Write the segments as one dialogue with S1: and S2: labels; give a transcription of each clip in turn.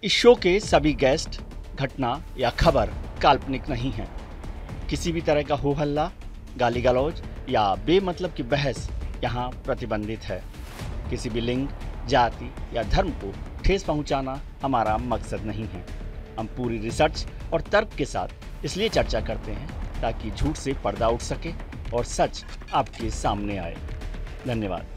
S1: इस शो के सभी गेस्ट, घटना या खबर काल्पनिक नहीं है। किसी भी तरह का हो हल्ला, गाली गलौज या बेमतलब की बहस यहाँ प्रतिबंधित है। किसी भी लिंग, जाति या धर्म को ठेस पहुँचाना हमारा मकसद नहीं है। हम पूरी रिसर्च और तर्क के साथ इसलिए चर्चा करते हैं ताकि झूठ से पर्दा उठ सके और सच आपके सामने आए। धन्यवाद।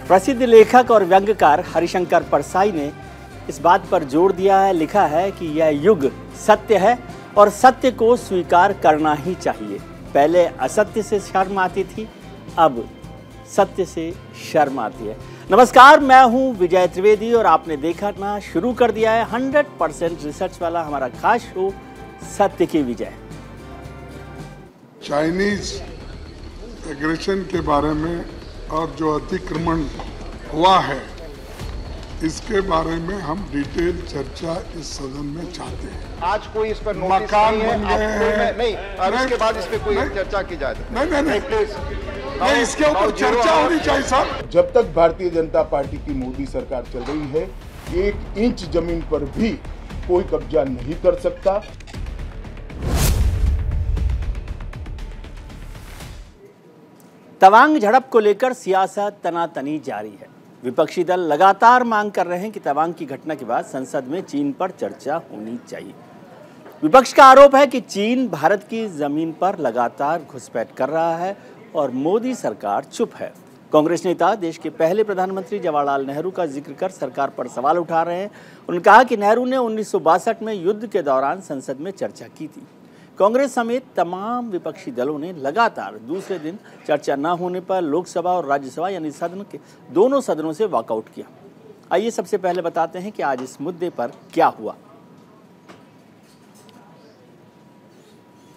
S1: प्रसिद्ध लेखक और व्यंग्यकार हरिशंकर परसाई ने इस बात पर जोर दिया है, लिखा है कि यह युग सत्य है और सत्य को स्वीकार करना ही चाहिए। पहले असत्य से शर्म आती थी, अब सत्य से शर्म आती है। नमस्कार, मैं हूं विजय त्रिवेदी और आपने देखना शुरू कर दिया है 100% रिसर्च वाला हमारा खास शो सत्य की विजय।
S2: चाइनीज एग्रेशन के बारे में और जो अतिक्रमण हुआ है, इसके बारे में हम डिटेल चर्चा इस सदन में चाहते हैं।
S3: आज कोई इस पर नोटिस
S2: मकान
S3: नहीं है,
S2: बन गए हैं।
S3: नहीं, और इसके बाद इस पे कोई चर्चा की जाए।
S2: नहीं,
S3: प्लीज,
S2: इसके ऊपर चर्चा होनी चाहिए साहब।
S4: जब तक भारतीय जनता पार्टी की मोदी सरकार चल रही है, 1 इंच जमीन पर भी कोई कब्जा नहीं कर सकता।
S1: तवांग झड़प को लेकर सियासत तनातनी जारी है। विपक्षी दल लगातार मांग कर रहे हैं कि तवांग की घटना के बाद संसद में चीन पर चर्चा होनी चाहिए। विपक्ष का आरोप है कि चीन भारत की जमीन पर लगातार घुसपैठ कर रहा है और मोदी सरकार चुप है। कांग्रेस नेता देश के पहले प्रधानमंत्री जवाहरलाल नेहरू का जिक्र कर सरकार पर सवाल उठा रहे हैं। उन्होंने कहा कि नेहरू ने 1962 में युद्ध के दौरान संसद में चर्चा की थी। कांग्रेस समेत तमाम विपक्षी दलों ने लगातार दूसरे दिन चर्चा न होने पर लोकसभा और राज्यसभा यानी सदन के दोनों सदनों से वॉकआउट किया। आइए सबसे पहले बताते हैं कि आज इस मुद्दे पर क्या हुआ।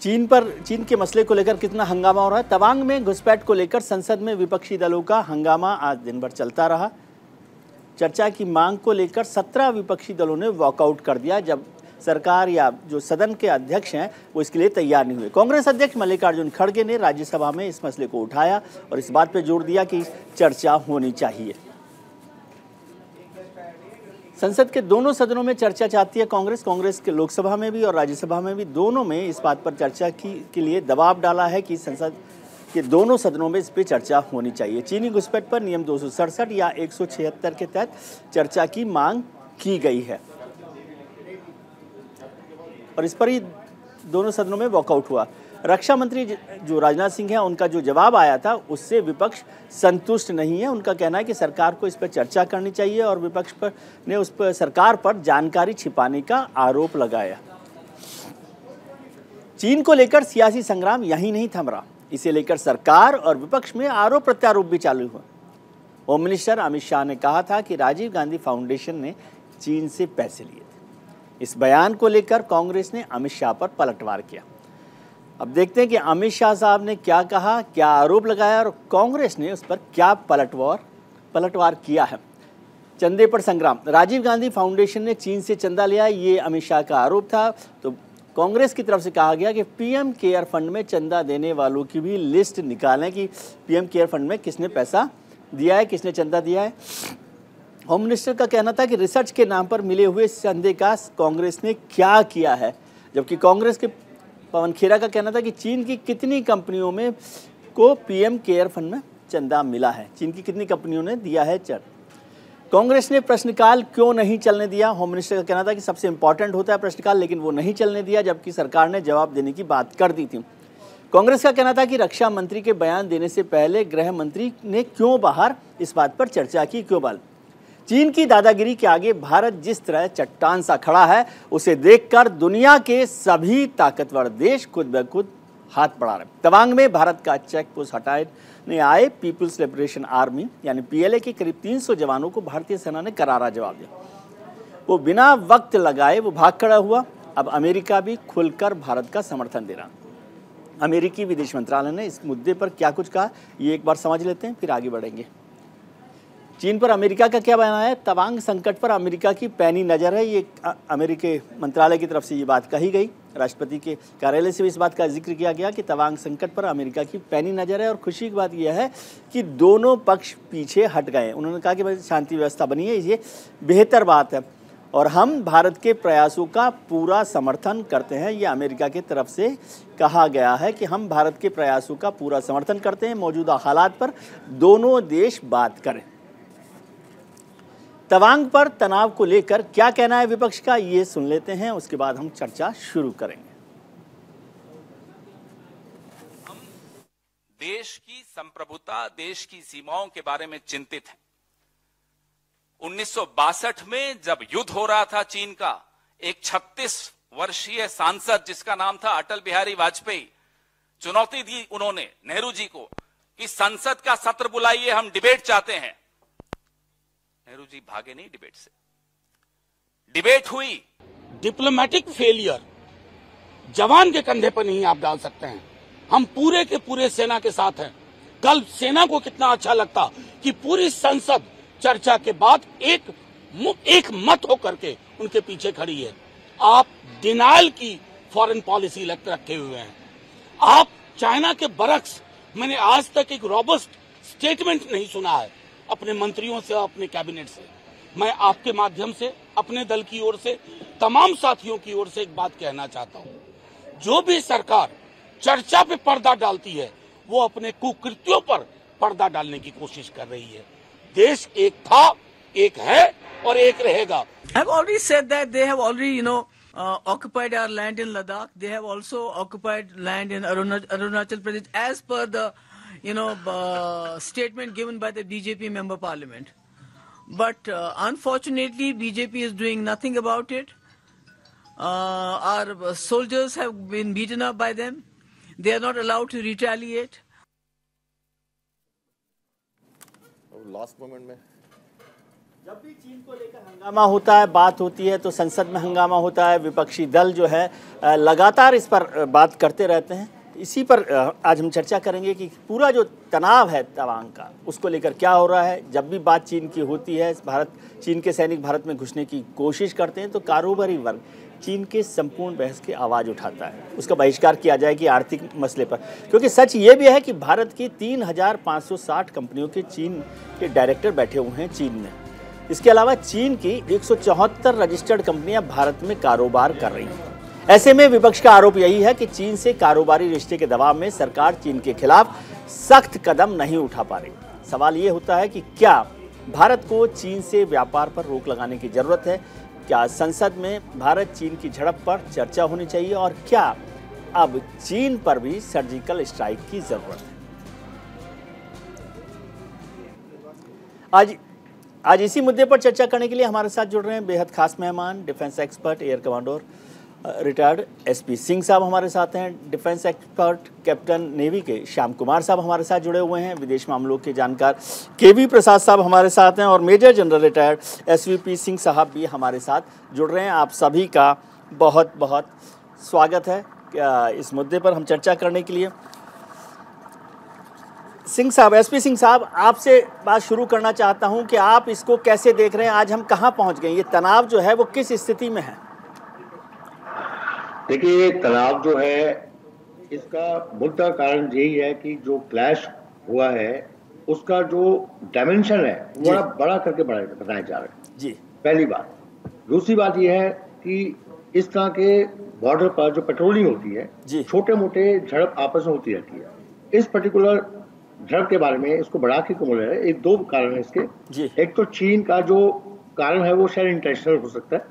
S1: चीन के मसले को लेकर कितना हंगामा हो रहा है। तवांग में घुसपैठ को लेकर संसद में विपक्षी दलों का हंगामा आज दिन भर चलता रहा। चर्चा की मांग को लेकर 17 विपक्षी दलों ने वॉकआउट कर दिया, जब सरकार या जो सदन के अध्यक्ष हैं वो इसके लिए तैयार नहीं हुए। कांग्रेस अध्यक्ष मल्लिकार्जुन खड़गे ने राज्यसभा में इस मसले को उठाया और इस बात पर जोर दिया कि चर्चा होनी चाहिए। संसद के दोनों सदनों में चर्चा चाहती है कांग्रेस के लोकसभा में भी और राज्यसभा में भी, दोनों में इस बात पर चर्चा के लिए दबाव डाला है कि संसद के दोनों सदनों में इस पर चर्चा होनी चाहिए। चीनी घुसपैठ पर नियम 267 या 176 के तहत चर्चा की मांग की गई है और इस पर ही दोनों सदनों में वॉकआउट हुआ। रक्षा मंत्री जो राजनाथ सिंह है, उनका जो जवाब आया था उससे विपक्ष संतुष्ट नहीं है। उनका कहना है कि सरकार को इस पर चर्चा करनी चाहिए और विपक्ष पर ने उस पर सरकार पर जानकारी छिपाने का आरोप लगाया। चीन को लेकर सियासी संग्राम यहीं नहीं थम रहा, इसे लेकर सरकार और विपक्ष में आरोप प्रत्यारोप भी चालू हुआ। होम मिनिस्टर अमित शाह ने कहा था कि राजीव गांधी फाउंडेशन ने चीन से पैसे लिए थे। इस बयान को लेकर कांग्रेस ने अमित शाह पर पलटवार किया। अब देखते हैं कि अमित शाह साहब ने क्या कहा, क्या आरोप लगाया और कांग्रेस ने उस पर क्या पलटवार किया है। चंदे पर संग्राम। राजीव गांधी फाउंडेशन ने चीन से चंदा लिया, ये अमित शाह का आरोप था। तो कांग्रेस की तरफ से कहा गया कि पीएम केयर फंड में चंदा देने वालों की भी लिस्ट निकालें कि पीएम केयर फंड में किसने पैसा दिया है, किसने चंदा दिया है। होम मिनिस्टर का कहना था कि रिसर्च के नाम पर मिले हुए चंदे का कांग्रेस ने क्या किया है, जबकि कांग्रेस के पवन खेरा का कहना था कि चीन की कितनी कंपनियों में को पीएम केयर फंड में चंदा मिला है, चीन की कितनी कंपनियों ने दिया है चंदा। कांग्रेस ने प्रश्नकाल क्यों नहीं चलने दिया। होम मिनिस्टर का कहना था कि सबसे इंपॉर्टेंट होता है प्रश्नकाल, लेकिन वो नहीं चलने दिया, जबकि सरकार ने जवाब देने की बात कर दी थी। कांग्रेस का कहना था कि रक्षा मंत्री के बयान देने से पहले गृह मंत्री ने क्यों बाहर इस बात पर चर्चा की, क्यों बाल। चीन की दादागिरी के आगे भारत जिस तरह चट्टान सा खड़ा है, उसे देखकर दुनिया के सभी ताकतवर देश खुद ब खुद हाथ बढ़ा रहे। तवांग में भारत का चेक पोस्ट हटाने आए पीपुल्स लिबरेशन आर्मी यानी पीएलए के करीब 300 जवानों को भारतीय सेना ने करारा जवाब दिया। वो बिना वक्त लगाए वो भाग खड़ा हुआ। अब अमेरिका भी खुलकर भारत का समर्थन दे रहा। अमेरिकी विदेश मंत्रालय ने इस मुद्दे पर क्या कुछ कहा, ये एक बार समझ लेते हैं, फिर आगे बढ़ेंगे। चीन पर अमेरिका का क्या बयान है? तवांग संकट पर अमेरिका की पैनी नज़र है। ये अमेरिकी मंत्रालय की तरफ से ये बात कही गई। राष्ट्रपति के कार्यालय से भी इस बात का जिक्र किया गया कि तवांग संकट पर अमेरिका की पैनी नज़र है। और खुशी की बात यह है कि दोनों पक्ष पीछे हट गए। उन्होंने कहा कि भाई शांति व्यवस्था बनी है, ये बेहतर बात है और हम भारत के प्रयासों का पूरा समर्थन करते हैं। ये अमेरिका की तरफ से कहा गया है कि हम भारत के प्रयासों का पूरा समर्थन करते हैं। मौजूदा हालात पर दोनों देश बात करें। तवांग पर तनाव को लेकर क्या कहना है विपक्ष का, ये सुन लेते हैं, उसके बाद हम चर्चा शुरू करेंगे।
S5: हम देश की संप्रभुता, देश की सीमाओं के बारे में चिंतित हैं। 1962 में जब युद्ध हो रहा था चीन का, एक 36 वर्षीय सांसद जिसका नाम था अटल बिहारी वाजपेयी, चुनौती दी उन्होंने नेहरू जी को कि संसद का सत्र बुलाइए, हम डिबेट चाहते हैं। नेहरू जी भागे नहीं डिबेट से, डिबेट हुई।
S6: डिप्लोमेटिक फेलियर जवान के कंधे पर नहीं आप डाल सकते हैं। हम पूरे के पूरे सेना के साथ हैं। कल सेना को कितना अच्छा लगता कि पूरी संसद चर्चा के बाद एक मत होकर के उनके पीछे खड़ी है। आप डिनाइल की फॉरेन पॉलिसी रखे हुए हैं। आप चाइना के बरक्स, मैंने आज तक एक रॉबस्ट स्टेटमेंट नहीं सुना है अपने मंत्रियों से और अपने कैबिनेट से। मैं आपके माध्यम से अपने दल की ओर से, तमाम साथियों की ओर से एक बात कहना चाहता हूं। जो भी सरकार चर्चा पे पर्दा डालती है वो अपने कुकृत्यों पर पर्दा डालने की कोशिश कर रही है। देश एक था, एक है और एक रहेगा।
S7: I've already said that they have already, occupied our land in Ladakh. They have also occupied land in Arunachal Pradesh as per the, statement given by the BJP member parliament. But unfortunately, BJP is doing nothing about it. Our soldiers have been beaten up by them. They are not allowed to retaliate.
S3: Last moment में
S1: जब भी चीन को लेकर हंगामा होता है, बात होती है, तो संसद में हंगामा होता है। विपक्षी दल जो है लगातार इस पर बात करते रहते हैं। इसी पर आज हम चर्चा करेंगे कि पूरा जो तनाव है तवांग का, उसको लेकर क्या हो रहा है। जब भी बात चीन की होती है, चीन के सैनिक भारत में घुसने की कोशिश करते हैं, तो कारोबारी वर्ग चीन के संपूर्ण बहस की आवाज़ उठाता है। उसका बहिष्कार किया जाएगी आर्थिक मसले पर, क्योंकि सच ये भी है कि भारत की 3560 कंपनियों के चीन के डायरेक्टर बैठे हुए हैं चीन में। इसके अलावा चीन की 174 रजिस्टर्ड कंपनियां भारत में कारोबार कर रही हैं। ऐसे में विपक्ष का आरोप यही है कि चीन से कारोबारी रिश्ते के दबाव में सरकार चीन के खिलाफ सख्त कदम नहीं उठा पा रही। सवाल ये होता है कि क्या भारत को चीन से व्यापार पर रोक लगाने की जरूरत है? क्या संसद में भारत चीन की झड़प पर चर्चा होनी चाहिए? और क्या अब चीन पर भी सर्जिकल स्ट्राइक की जरूरत है? आज इसी मुद्दे पर चर्चा करने के लिए हमारे साथ जुड़ रहे हैं बेहद खास मेहमान, defence expert, air commander retired SP Singh साहब हमारे साथ हैं। डिफेंस एक्सपर्ट कैप्टन नेवी के श्याम कुमार साहब हमारे साथ जुड़े हुए हैं। विदेश मामलों के जानकार केवी प्रसाद साहब हमारे साथ हैं और major general retired SVP Singh साहब भी हमारे साथ जुड़ रहे हैं। आप सभी का बहुत बहुत स्वागत है इस मुद्दे पर हम चर्चा करने के लिए। सिंह साहब, एसपी सिंह साहब, आपसे बात शुरू करना चाहता हूं कि आप इसको कैसे देख रहे हैं? आज हम कहां पहुंच गए? ये तनाव जो है वो किस स्थिति में है?
S8: देखिए, तनाव जो है इसका मुद्दा कारण यही है कि जो क्लैश हुआ है उसका जो डायमेंशन है वो बड़ा करके बताया जा रहा है जी, पहली बात। दूसरी बात यह है कि इस तरह के बॉर्डर पर जो पेट्रोलिंग होती है, छोटे मोटे झड़प आपस में होती रहती है। इस पर्टिकुलर झड़प के बारे में इसको बढ़ा के क्यों बोल रहे हैं? एक दो कारण है इसके। एक तो चीन का जो कारण है वो शायद इंटेंशनल हो सकता है,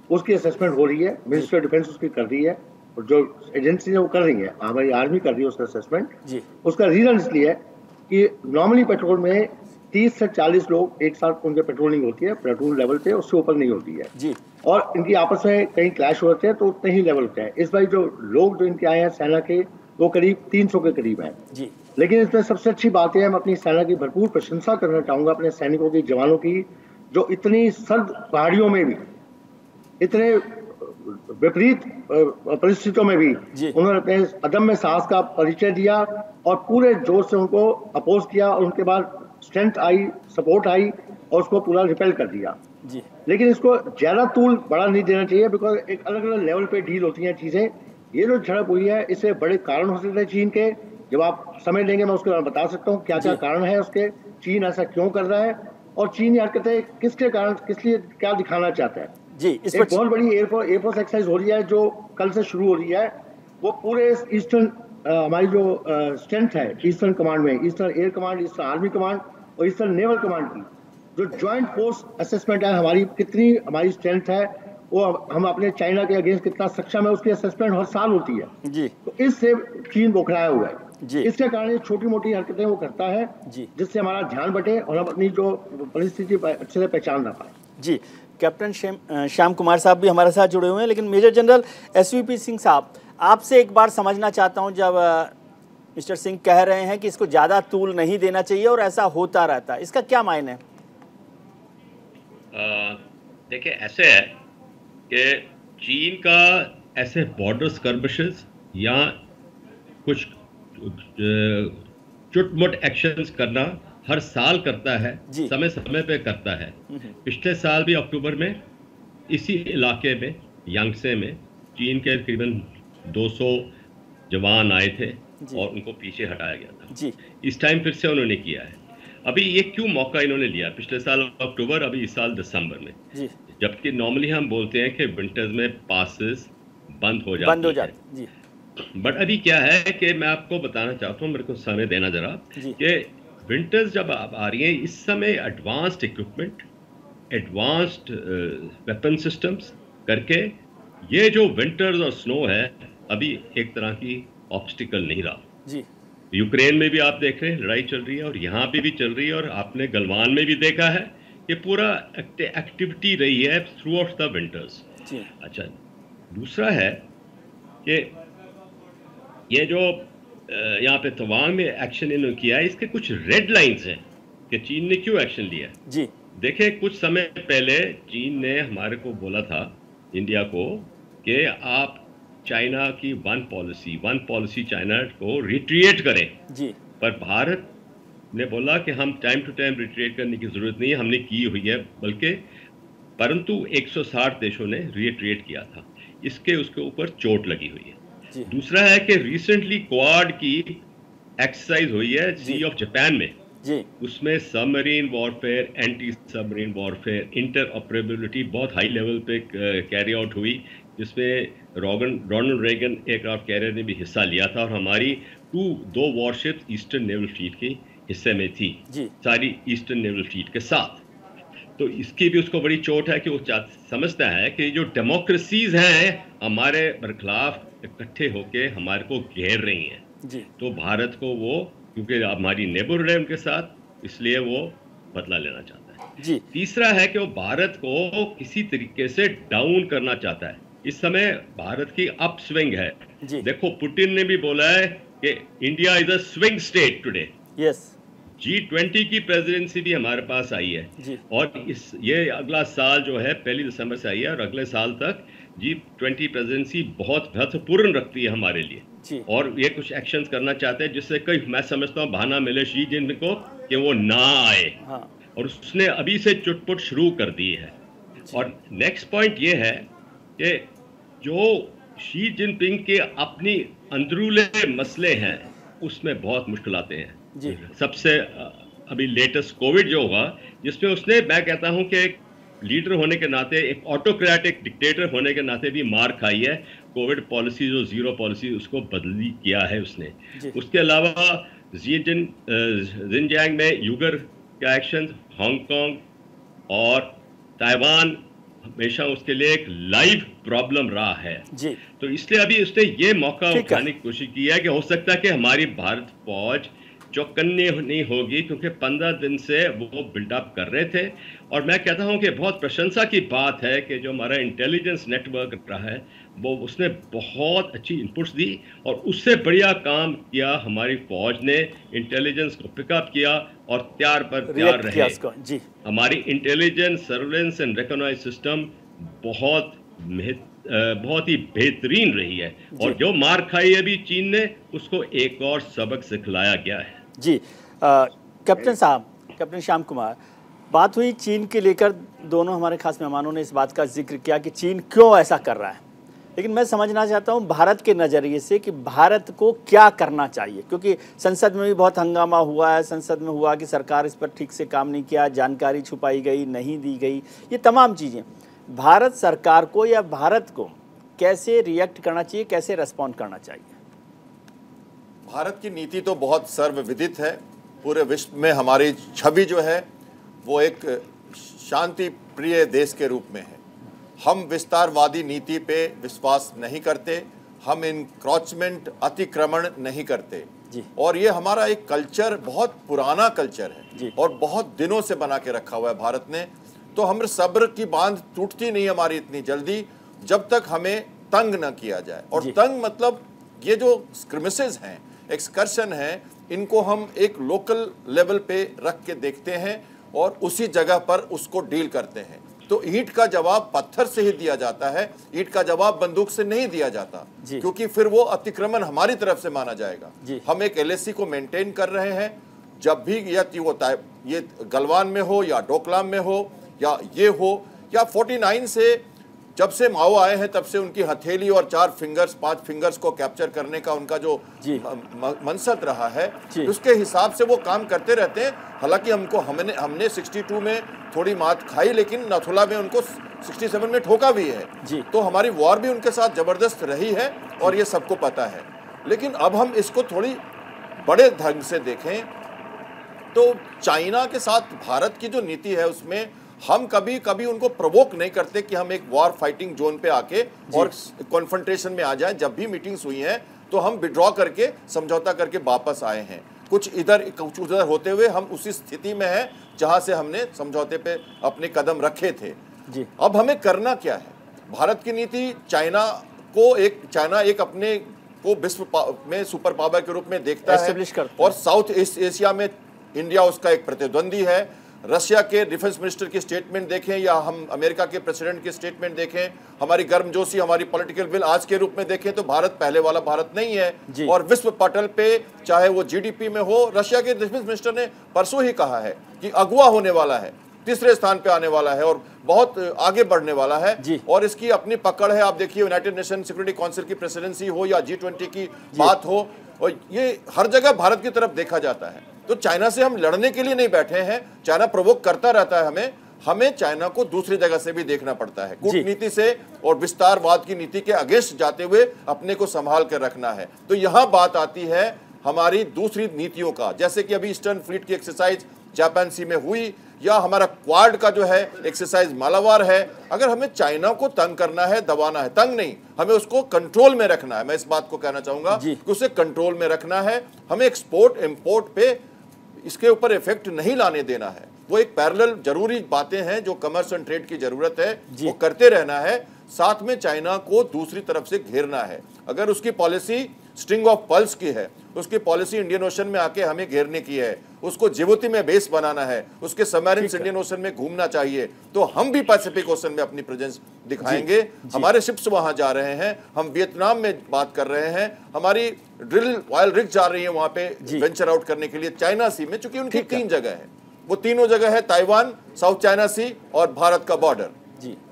S8: उसकी असेसमेंट हो रही है, मिनिस्ट्री ऑफ डिफेंस उसकी कर रही है और जो एजेंसी है वो कर रही है, हमारी आर्मी कर रही है उसका असेसमेंट। उसका रीजन इसलिए है कि नॉर्मली पेट्रोल में 30 से 40 लोग एक साथ उनके पेट्रोलिंग होती है, पेट्रोल लेवल पे, उससे ऊपर नहीं होती है जी। और इनकी आपस में कहीं क्लैश होते हैं तो उतने ही लेवल होते हैं। इस बार जो लोग जो इनके आए हैं सेना के, वो करीब 300 के करीब हैं जी। लेकिन इसमें सबसे अच्छी बात है, मैं अपनी सेना की भरपूर प्रशंसा करना चाहूंगा, अपने सैनिकों की, जवानों की, जो इतनी सर्द पहाड़ियों में भी, इतने विपरीत परिस्थितियों में भी उन्होंने अपने अदम्य साहस का परिचय दिया और पूरे जोश से उनको अपोज किया और उनके बाद स्ट्रेंथ आई, सपोर्ट आई और उसको पूरा रिपेल कर दिया
S1: जी।
S8: लेकिन इसको ज्यादा तूल बड़ा नहीं देना चाहिए, बिकॉज एक अलग अलग लेवल पे डील होती हैं चीजें। ये जो झड़प हुई है इससे बड़े कारण हो सकते हैं चीन के। जब आप समय लेंगे मैं उसके बारे में बता सकता हूँ क्या क्या कारण है उसके, चीन ऐसा क्यों कर रहा है और चीन ये हरकतें किसके कारण, किस लिए, क्या दिखाना चाहता है
S1: जी।
S8: एक बहुत बड़ी एयरफोर्स एक्सरसाइज हो रही है जो कल से शुरू हो रही है। वो पूरे ईस्टर्न हमारी जो स्ट्रेंथ है ईस्टर्न कमांड में, eastern air command, eastern army command और ईस्टर्न नेवल कमांड की जो ज्वाइंट फोर्स असेसमेंट है, हमारी कितनी हमारी स्ट्रेंथ है, वो हम अपने चाइना के अगेंस्ट कितना सक्षम है, उसकी असेसमेंट हर साल होती है
S1: जी।
S8: तो इससे चीन बौखलाया हुआ है
S1: जी।
S8: इसके कारण ये छोटी मोटी हरकतें वो करता है
S1: जी।
S8: जिससे हमारा ध्यान बटे और हम अपनी जो परिस्थिति अच्छे से पहचान ना पाए।
S1: जी। कैप्टन श्याम कुमार साहब भी हमारे साथ जुड़े हुए हैं, लेकिन मेजर जनरल एसवीपी सिंह साहब, आपसे एक बार समझना चाहता हूं, जब मिस्टर सिंह कह रहे हैं कि इसको ज़्यादा तूल नहीं देना चाहिए और ऐसा होता रहता है, इसका क्या मायने है?
S9: देखिए ऐसे है कि चीन का ऐसे बॉर्डर स्कर्मिशेस या कुछ चुटमुट एक्शंस करना हर साल करता है, समय समय पे करता है। पिछले साल भी अक्टूबर में इसी इलाके में यांगसे में चीन के तकरीबन 200 जवान आए थे और उनको पीछे हटाया गया था
S1: जी।
S9: इस टाइम फिर से उन्होंने किया है। अभी ये क्यों मौका इन्होंने लिया? पिछले साल अक्टूबर, अभी इस साल दिसंबर में
S1: जी।
S9: जबकि नॉर्मली हम बोलते हैं कि विंटर्स में पासेस बंद हो जाते हैं। बट अभी क्या है कि मैं आपको बताना चाहता हूँ, मेरे को समय देना जरा, कि विंटर्स जब आ रही हैं इस समय advanced equipment, advanced weapon systems करके ये जो विंटर्स और स्नो है अभी एक तरह की ऑब्स्टिकल नहीं रहा
S1: जी।
S9: यूक्रेन में भी आप देख रहे हैं लड़ाई चल रही है और यहाँ पे भी चल रही है और आपने गलवान में भी देखा है कि पूरा एक्टिविटी रही है थ्रू आउट द विंटर्स। अच्छा, दूसरा है कि ये जो यहाँ पे तवांग में एक्शन इन्होंने किया है, इसके कुछ रेड लाइंस हैं कि चीन ने क्यों एक्शन लिया
S1: जी।
S9: देखिए कुछ समय पहले चीन ने हमारे को बोला था इंडिया को कि आप चाइना की वन पॉलिसी चाइना को रिट्रीट करें
S1: जी।
S9: पर भारत ने बोला कि हम टाइम टू टाइम रिट्रीट करने की जरूरत नहीं है, हमने की हुई है, बल्कि परंतु 160 देशों ने रिट्रीट किया था, इसके उसके ऊपर चोट लगी हुई है। दूसरा है कि रिसेंटली क्वाड की एक्सरसाइज हुई है सी ऑफ जापान में
S1: जी। उसमें
S9: submarine warfare, anti submarine warfare, inter operability बहुत हाई लेवल पे कैरी आउट हुई, जिसमें रोनाल्ड रेगन एयरक्राफ्ट कैरियर ने भी हिस्सा लिया था और हमारी दो वॉरशिप्स ईस्टर्न नेवल फ्लीट के हिस्से में थी सारी ईस्टर्न नेवल फ्लीट के साथ। तो इसकी भी उसको बड़ी चोट है कि वो समझता है कि जो डेमोक्रेसीज हैं हमारे बरखिलाफ इकट्ठे होके हमारे को घेर रही हैं
S1: जी।
S9: तो भारत को वो, क्योंकि हमारी नेबरहुड है उनके साथ, इसलिए वो बदला लेना चाहता है
S1: जी।
S9: तीसरा है कि वो भारत को किसी तरीके से डाउन करना चाहता है। इस समय भारत की अप स्विंग है
S1: जी।
S9: देखो पुतिन ने भी बोला है कि India is a swing state today.
S1: Yes.
S9: G20 की प्रेसिडेंसी भी हमारे पास आई है
S1: जी।
S9: और ये अगला साल जो है 1 दिसंबर से आई है और अगले साल तक G20 प्रेसिडेंसी बहुत महत्वपूर्ण रखती है हमारे लिए
S1: जी।
S9: और ये कुछ एक्शंस करना चाहते हैं जिससे कई, मैं समझता हूँ, बहाना मिले शी जिनपिंग को कि वो ना आए।
S1: हाँ।
S9: और उसने अभी से चुटपुट शुरू कर दी है। और नेक्स्ट पॉइंट ये है कि जो शी जिनपिंग के अपनी अंदरूले मसले हैं उसमें बहुत मुश्किल आते हैं
S1: जी।
S9: सबसे अभी लेटेस्ट कोविड जो हुआ, जिसमें उसने, मैं कहता हूं कि एक लीडर होने के नाते, एक ऑटोक्रेटिक डिक्टेटर होने के नाते भी मार खाई है। कोविड पॉलिसी जो जीरो पॉलिसी उसको बदली किया है उसने। उसके अलावा जिनजियांग में यूगर का एक्शन, हांगकांग और ताइवान हमेशा उसके लिए एक लाइव प्रॉब्लम रहा है
S1: जी।
S9: तो इसलिए अभी उसने ये मौका उठाने की कोशिश की है कि हो सकता है कि हमारी भारत फौज चौकन्नी नहीं होगी, क्योंकि 15 दिन से वो बिल्डअप कर रहे थे। और मैं कहता हूं कि बहुत प्रशंसा की बात है कि जो हमारा इंटेलिजेंस नेटवर्क रहा है वो उसने बहुत अच्छी इनपुट्स दी और उससे बढ़िया काम किया हमारी फौज ने, इंटेलिजेंस को पिकअप किया और तैयार पर तैयार रहे
S1: जी।
S9: हमारी intelligence, surveillance and recognise system बहुत ही बेहतरीन रही है और जो मार खाई है अभी चीन ने, उसको एक और सबक सिखलाया गया है
S1: जी। कैप्टन साहब, कैप्टन श्याम कुमार, बात हुई चीन के लेकर, दोनों हमारे खास मेहमानों ने इस बात का जिक्र किया कि चीन क्यों ऐसा कर रहा है, लेकिन मैं समझना चाहता हूं भारत के नज़रिए से कि भारत को क्या करना चाहिए, क्योंकि संसद में भी बहुत हंगामा हुआ है। संसद में हुआ कि सरकार इस पर ठीक से काम नहीं किया, जानकारी छुपाई गई, नहीं दी गई, ये तमाम चीज़ें। भारत सरकार को या भारत को कैसे रिएक्ट करना चाहिए, कैसे रेस्पॉन्ड करना चाहिए?
S3: भारत की नीति तो बहुत सर्वविदित है। पूरे विश्व में हमारी छवि जो है वो एक शांति प्रिय देश के रूप में है। हम विस्तारवादी नीति पे विश्वास नहीं करते, हम इनक्रोचमेंट अतिक्रमण नहीं करते
S1: जी।
S3: और ये हमारा एक कल्चर बहुत पुराना कल्चर है
S1: जी।
S3: और बहुत दिनों से बना के रखा हुआ है भारत ने। तो हम सब्र की बांध टूटती नहीं हमारी इतनी जल्दी जब तक हमें तंग न किया जाए। और तंग मतलब ये जो स्क्रिमिसेस हैं, एक्सकर्शन है, इनको हम एक लोकल लेवल पे रख के देखते हैं और उसी जगह पर उसको डील करते हैं। तो ईंट का जवाब पत्थर से ही दिया जाता है, ईंट का जवाब बंदूक से नहीं दिया जाता, क्योंकि फिर वो अतिक्रमण हमारी तरफ से माना जाएगा। हम एक एलएसी को मेंटेन कर रहे हैं। जब भी ये गलवान में हो या डोकलाम में हो या ये हो या 49 से जब से माओ आए हैं तब से उनकी हथेली और 5 फिंगर्स को कैप्चर करने का उनका जो मनसत रहा है, उसके हिसाब से वो काम करते रहते हैं। हालांकि हमने 62 में थोड़ी मात खाई, लेकिन नथुला में उनको 67 में ठोका भी है। तो हमारी वॉर भी उनके साथ जबरदस्त रही है और ये सबको पता है। लेकिन अब हम इसको थोड़ी बड़े ढंग से देखें तो चाइना के साथ भारत की जो नीति है उसमें हम कभी कभी उनको प्रोवोक नहीं करते कि हम एक वॉर फाइटिंग जोन पे आके और कॉन्फ्रंटेशन में आ जाएं। जब भी मीटिंग्स हुई हैं तो हम विड्रॉ करके समझौता करके वापस आए हैं। कुछ उधर होते हुए हम उसी स्थिति में हैं जहां से हमने समझौते पे अपने कदम रखे थे। अब हमें करना क्या है? भारत की नीति चाइना एक अपने को विश्व में सुपर पावर के रूप में देखता है और साउथ ईस्ट एशिया में इंडिया उसका एक प्रतिद्वंदी है। रशिया के डिफेंस मिनिस्टर की स्टेटमेंट देखें या हम अमेरिका के प्रेसिडेंट की स्टेटमेंट देखें, हमारी गर्मजोशी, हमारी पॉलिटिकल विल आज के रूप में देखें तो भारत पहले वाला भारत नहीं है। और विश्व पटल पे चाहे वो जीडीपी में हो, रशिया के डिफेंस मिनिस्टर ने परसों ही कहा है कि अगुवा होने वाला है, तीसरे स्थान पे आने वाला है और बहुत आगे बढ़ने वाला है और इसकी अपनी पकड़ है। आप देखिए यूनाइटेड नेशन सिक्योरिटी काउंसिल की प्रेसिडेंसी हो या G20 की बात हो, और ये हर जगह भारत की तरफ देखा जाता है। तो चाइना से हम लड़ने के लिए नहीं बैठे हैं, चाइना प्रोवोक करता रहता है हमें चाइना को दूसरी जगह से भी देखना पड़ता है। कूटनीति से और विस्तारवाद की नीति के अगेंस्ट जाते हुए अपने को संभाल कर रखना है। तो यहाँ बात आती है हमारी दूसरी नीतियों का, जैसे कि अभी ईस्टर्न फ्लीट की एक्सरसाइज जापान सी में हुई या हमारा क्वाड का जो है एक्सरसाइज मालाबार है। अगर हमें चाइना को तंग करना है, दबाना है, तंग नहीं, हमें उसको कंट्रोल में रखना है। मैं इस बात को कहना चाहूंगा कि उसे कंट्रोल में रखना है। हमें एक्सपोर्ट इंपोर्ट पे इसके ऊपर इफेक्ट नहीं लाने देना है। वो एक पैरेलल जरूरी बातें हैं जो कमर्स एंड ट्रेड की जरूरत है, वो करते रहना है। साथ में चाइना को दूसरी तरफ से घेरना है। अगर उसकी पॉलिसी स्ट्रिंग ऑफ पल्स की है, उसकी पॉलिसी इंडियन ओशन में आके हमें घेरने की है, उसको जिबूती में बेस बनाना है, उसके सबमरीन्स इंडियन ओशन में घूमना चाहिए, तो हम भी पैसिफिक ओशन में अपनी प्रेजेंस दिखाएंगे। हमारे शिप्स वहां जा रहे हैं, हम वियतनाम में बात कर रहे हैं, हमारी ड्रिल ऑयल रिग जा रही है वहां पे वेंचर आउट करने के लिए चाइना सी में, चूंकि उनकी 3 जगह है। वो तीनों जगह है ताइवान, साउथ चाइना सी और भारत का बॉर्डर।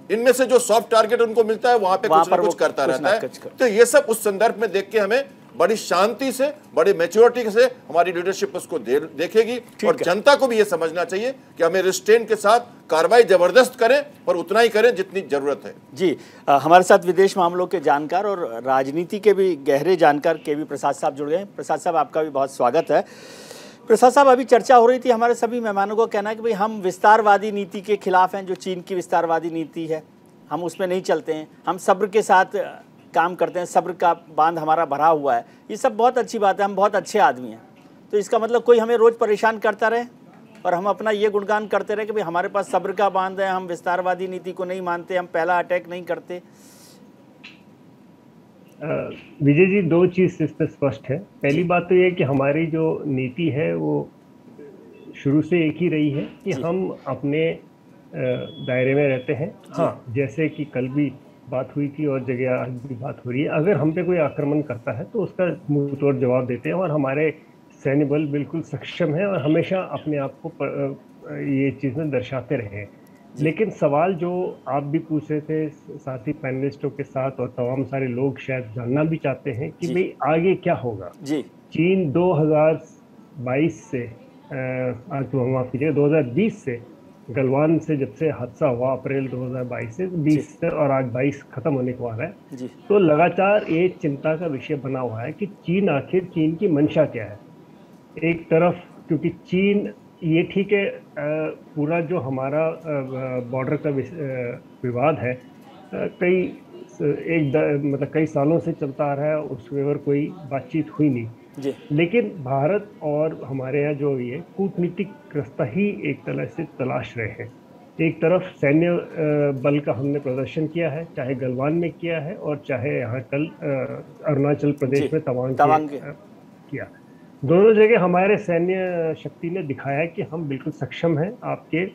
S3: इनमें से जो सॉफ्ट टारगेट उनको मिलता है वहां पे कुछ ना कुछ करता रहता है। तो ये सब उस संदर्भ में देख के हमें बड़ी शांति से, बड़ी मैच्योरिटी से हमारी लीडरशिप उसको देखेगी और जनता को भी ये समझना चाहिए कि हमें रिस्ट्रेन के साथ कार्रवाई जबरदस्त करें, पर उतना ही करें जितनी जरूरत है।
S1: जी, हमारे साथ विदेश मामलों के जानकार और राजनीति के भी गहरे जानकार केवी प्रसाद साहब जुड़ गए। प्रसाद साहब, आपका भी बहुत स्वागत है। प्रसाद साहब, अभी चर्चा हो रही थी, हमारे सभी मेहमानों को कहना है कि भाई हम विस्तारवादी नीति के खिलाफ हैं, जो चीन की विस्तारवादी नीति है, हम उसमें नहीं चलते हैं, हम सब्र के साथ काम करते हैं, सब्र का बांध हमारा भरा हुआ है। ये सब बहुत अच्छी बात है, हम बहुत अच्छे आदमी हैं। तो इसका मतलब कोई हमें रोज़ परेशान करता रहे और हम अपना ये गुणगान करते रहे कि भाई हमारे पास सब्र का बांध है, हम विस्तारवादी नीति को नहीं मानते, हम पहला अटैक नहीं करते।
S10: विजय जी, 2 चीज़ इस पर स्पष्ट है। पहली बात तो ये कि हमारी जो नीति है वो शुरू से एक ही रही है कि हम अपने दायरे में रहते हैं। हाँ, जैसे कि कल भी बात हुई थी और जगह आज भी बात हो रही है, अगर हम पे कोई आक्रमण करता है तो उसका मुंह तोड़ जवाब देते हैं और हमारे सैन्य बल बिल्कुल सक्षम है और हमेशा अपने आप को ये चीज़ें दर्शाते रहे। लेकिन सवाल जो आप भी पूछ रहे थे साथी पैनलिस्टों के साथ और तमाम सारे लोग शायद जानना भी चाहते हैं कि भाई आगे क्या होगा।
S1: जी
S10: चीन 2022 से माफ कीजिएगा 2020 से गलवान से जब से हादसा हुआ अप्रैल 2022 से 20 से और आज 22 खत्म होने को आ रहा है, तो लगातार एक चिंता का विषय बना हुआ है कि चीन आखिर चीन की मंशा क्या है। एक तरफ क्योंकि चीन ये ठीक है पूरा जो हमारा बॉर्डर का विवाद है मतलब कई सालों से चलता आ रहा है, उसके ऊपर कोई बातचीत हुई नहीं जी। लेकिन भारत और हमारे यहाँ जो ये कूटनीतिक रास्ता ही एक तरह से तलाश रहे हैं। एक तरफ सैन्य बल का हमने प्रदर्शन किया है, चाहे गलवान में किया है और चाहे यहाँ कल अरुणाचल प्रदेश में तवांग किया। दोनों जगह हमारे सैन्य शक्ति ने दिखाया है कि हम बिल्कुल सक्षम हैं आपके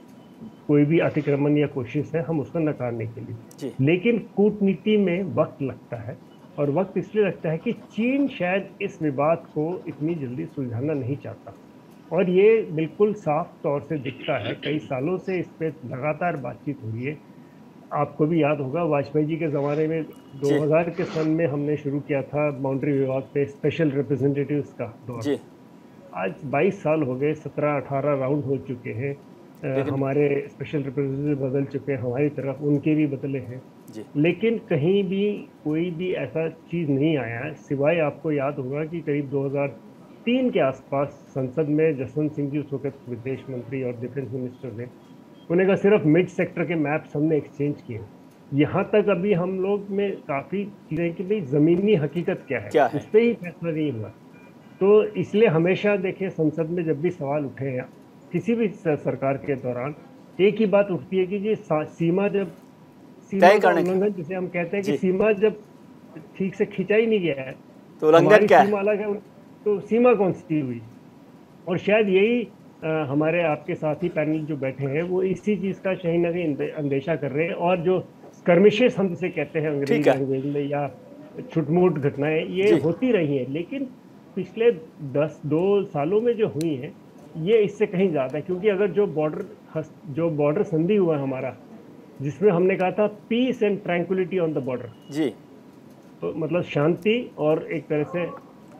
S10: कोई भी अतिक्रमण या कोशिश है हम उसको नकारने के लिए। लेकिन कूटनीति में वक्त लगता है और वक्त इसलिए लगता है कि चीन शायद इस विवाद को इतनी जल्दी सुलझाना नहीं चाहता और ये बिल्कुल साफ तौर से दिखता है। कई सालों से इस पर लगातार बातचीत हो रही है। आपको भी याद होगा वाजपेयी जी के ज़माने में 2000 के सन में हमने शुरू किया था बाउंड्री विवाद पे स्पेशल रिप्रेजेंटेटिव्स का दौर। आज 22 साल हो गए, 17-18 राउंड हो चुके हैं। हमारे स्पेशल रिप्रेजेंटेटिव बदल चुके हैं, हमारी तरफ उनके भी बदले हैं, लेकिन कहीं भी कोई भी ऐसा चीज़ नहीं आया है। सिवाय आपको याद होगा कि करीब 2003 के आसपास संसद में जसवंत सिंह जी उस वक्त विदेश मंत्री और डिफेंस मिनिस्टर थे, उन्हें का सिर्फ मिड सेक्टर के मैप्स हमने एक्सचेंज किए। यहाँ तक अभी हम लोग में काफ़ी चीज़ें कि भाई ज़मीनी हकीकत क्या है उस पर ही फैसला नहीं हुआ। तो इसलिए हमेशा देखिए संसद में जब भी सवाल उठे हैं किसी भी सरकार के दौरान एक ही बात उठती है कि ये सीमा जब उल्लंघन जिसे हम कहते हैं कि सीमा जब ठीक से खींचा ही नहीं गया है तो उल्लंघन क्या है, सीमा अलग है, तो सीमा कौन सी हुई। और शायद यही हमारे आपके साथी पैनल जो बैठे हैं वो इसी चीज़ का कहीं ना कहीं अंदेशा कर रहे हैं। और जो स्कर्मिशेस हम जिसे कहते हैं अंग्रेजी लैंग्वेज में या छुटमुट घटनाएं ये होती रही हैं, लेकिन पिछले 2 सालों में जो हुई हैं ये इससे कहीं ज़्यादा है। क्योंकि अगर जो बॉर्डर संधि हुआ हमारा जिसमें हमने कहा था peace and tranquillity on the border जी, तो मतलब शांति और एक तरह से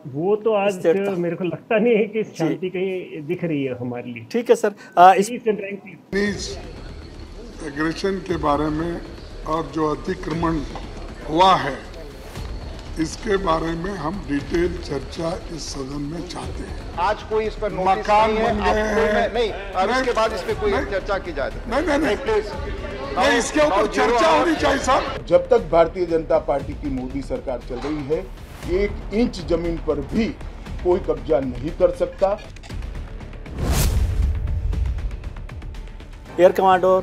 S10: वो तो आज मेरे को लगता नहीं है कि शांति कहीं दिख रही है हमारे लिए।
S1: ठीक है सर,
S2: एग्रेशन के बारे में और जो अतिक्रमण हुआ है इसके बारे में हम डिटेल चर्चा इस सदन में चाहते हैं।
S11: आज कोई इस पर नोटिस नहीं है, नहीं और इसके बाद इस पे कोई चर्चा की जाए
S2: नहीं प्लीज नहीं, इसके ऊपर चर्चा होनी चाहिए सर।
S4: जब तक भारतीय जनता पार्टी की मोदी सरकार चल रही है 1 इंच जमीन पर भी कोई कब्जा नहीं कर सकता।
S1: एयर कमांडर